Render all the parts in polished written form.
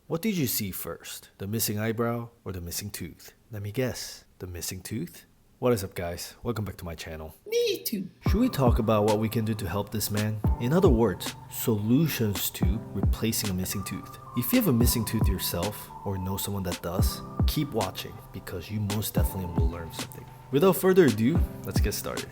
What did you see first? The missing eyebrow or the missing tooth? Let me guess, the missing tooth? What is up guys? Welcome back to my channel. Me too. Should we talk about what we can do to help this man? In other words, solutions to replacing a missing tooth. If you have a missing tooth yourself or know someone that does, keep watching because you most definitely will learn something. Without further ado, let's get started.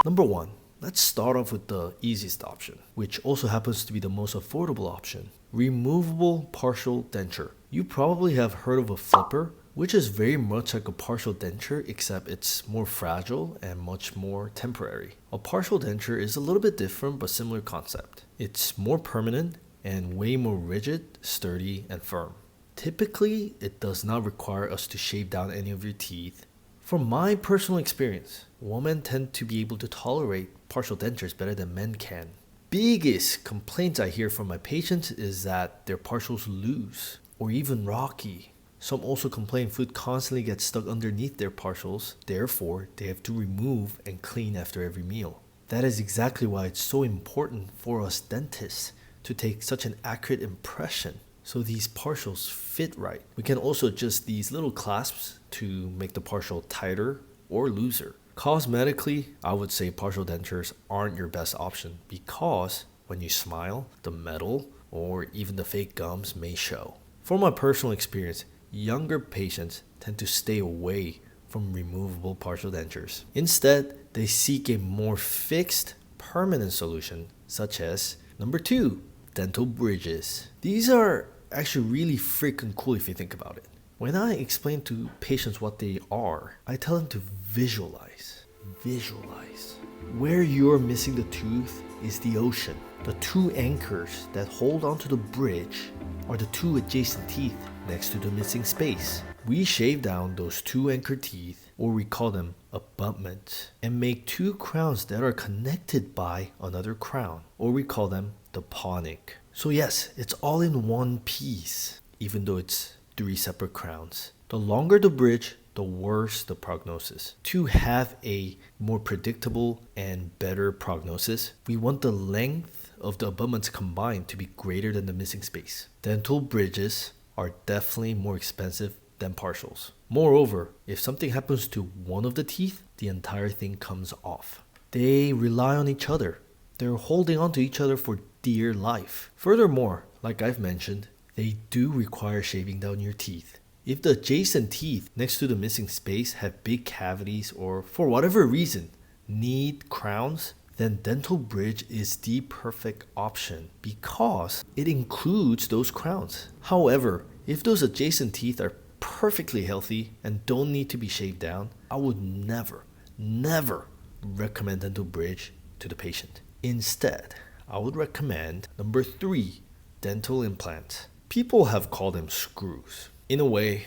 Number 1. Let's start off with the easiest option, which also happens to be the most affordable option. Removable partial denture. You probably have heard of a flipper, which is very much like a partial denture except it's more fragile and much more temporary. A partial denture is a little bit different but similar concept. It's more permanent and way more rigid, sturdy, and firm. Typically, it does not require us to shave down any of your teeth. From my personal experience, women tend to be able to tolerate partial dentures better than men can. Biggest complaints I hear from my patients is that their partials loose or even rocky. Some also complain food constantly gets stuck underneath their partials, therefore they have to remove and clean after every meal. That is exactly why it's so important for us dentists to take such an accurate impression so these partials fit right. We can also adjust these little clasps to make the partial tighter or looser. Cosmetically, I would say partial dentures aren't your best option because when you smile, the metal or even the fake gums may show. From my personal experience, younger patients tend to stay away from removable partial dentures. Instead, they seek a more fixed, permanent solution such as number 2, dental bridges. These are actually really freaking cool if you think about it. When I explain to patients what they are, I tell them to visualize. Where you're missing the tooth is the ocean. The two anchors that hold onto the bridge are the two adjacent teeth next to the missing space. We shave down those two anchor teeth, or we call them abutments, and make two crowns that are connected by another crown, or we call them the ponic. So yes, it's all in one piece, even though it's 3 separate crowns. The longer the bridge, the worse the prognosis. To have a more predictable and better prognosis, we want the length of the abutments combined to be greater than the missing space. Dental bridges are definitely more expensive than partials. Moreover, if something happens to one of the teeth, the entire thing comes off. They rely on each other. They're holding on to each other for dear life. Furthermore, like I've mentioned, they do require shaving down your teeth. If the adjacent teeth next to the missing space have big cavities or for whatever reason need crowns, then dental bridge is the perfect option because it includes those crowns. However, if those adjacent teeth are perfectly healthy and don't need to be shaved down, I would never recommend dental bridge to the patient. Instead, I would recommend number 3, dental implants. People have called them screws. In a way,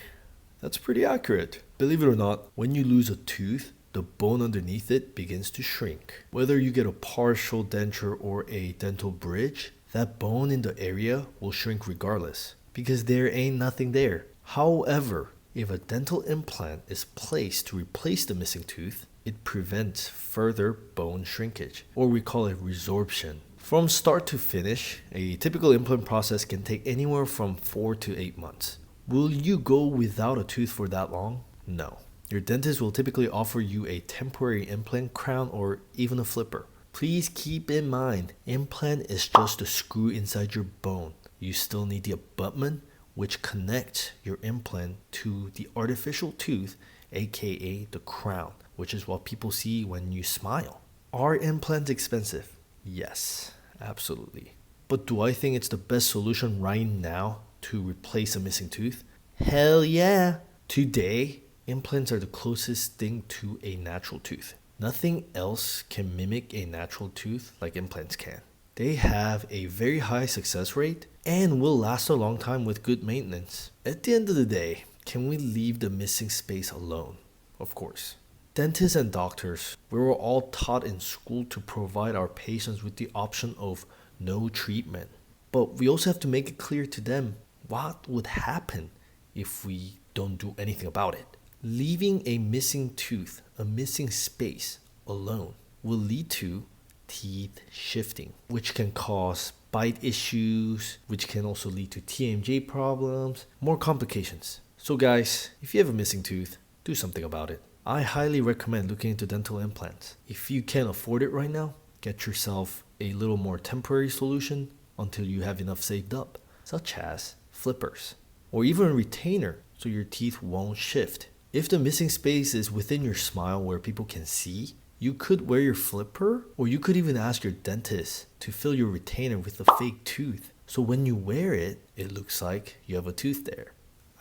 that's pretty accurate. Believe it or not, when you lose a tooth, the bone underneath it begins to shrink. Whether you get a partial denture or a dental bridge, that bone in the area will shrink regardless because there ain't nothing there. However, if a dental implant is placed to replace the missing tooth, it prevents further bone shrinkage, or we call it resorption. From start to finish, a typical implant process can take anywhere from 4 to 8 months. Will you go without a tooth for that long? No. Your dentist will typically offer you a temporary implant crown or even a flipper. Please keep in mind, implant is just a screw inside your bone. You still need the abutment, which connects your implant to the artificial tooth, aka the crown, which is what people see when you smile. Are implants expensive? Yes, absolutely. But do I think it's the best solution right now to replace a missing tooth? Hell yeah! Today, implants are the closest thing to a natural tooth. Nothing else can mimic a natural tooth like implants can. They have a very high success rate and will last a long time with good maintenance. At the end of the day, can we leave the missing space alone? Of course. Dentists and doctors, we were all taught in school to provide our patients with the option of no treatment. But we also have to make it clear to them what would happen if we don't do anything about it. Leaving a missing tooth, a missing space alone will lead to teeth shifting, which can cause bite issues, which can also lead to TMJ problems, more complications. So guys, if you have a missing tooth, do something about it. I highly recommend looking into dental implants. If you can't afford it right now, get yourself a little more temporary solution until you have enough saved up, such as flippers or even a retainer so your teeth won't shift. If the missing space is within your smile where people can see, you could wear your flipper, or you could even ask your dentist to fill your retainer with a fake tooth. So when you wear it, it looks like you have a tooth there.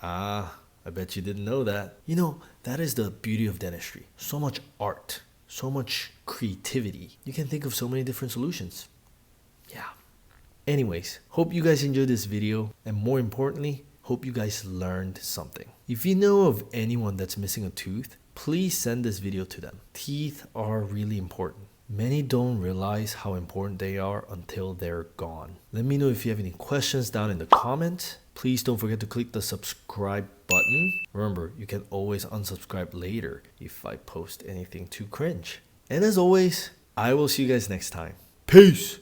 Ah, I bet you didn't know that. You know, that is the beauty of dentistry. So much art, so much creativity. You can think of so many different solutions. Yeah. Anyways, hope you guys enjoyed this video, and more importantly, hope you guys learned something. If you know of anyone that's missing a tooth, please send this video to them. Teeth are really important. Many don't realize how important they are until they're gone. Let me know if you have any questions down in the comments. Please don't forget to click the subscribe button. Remember, you can always unsubscribe later if I post anything too cringe. And as always, I will see you guys next time. Peace!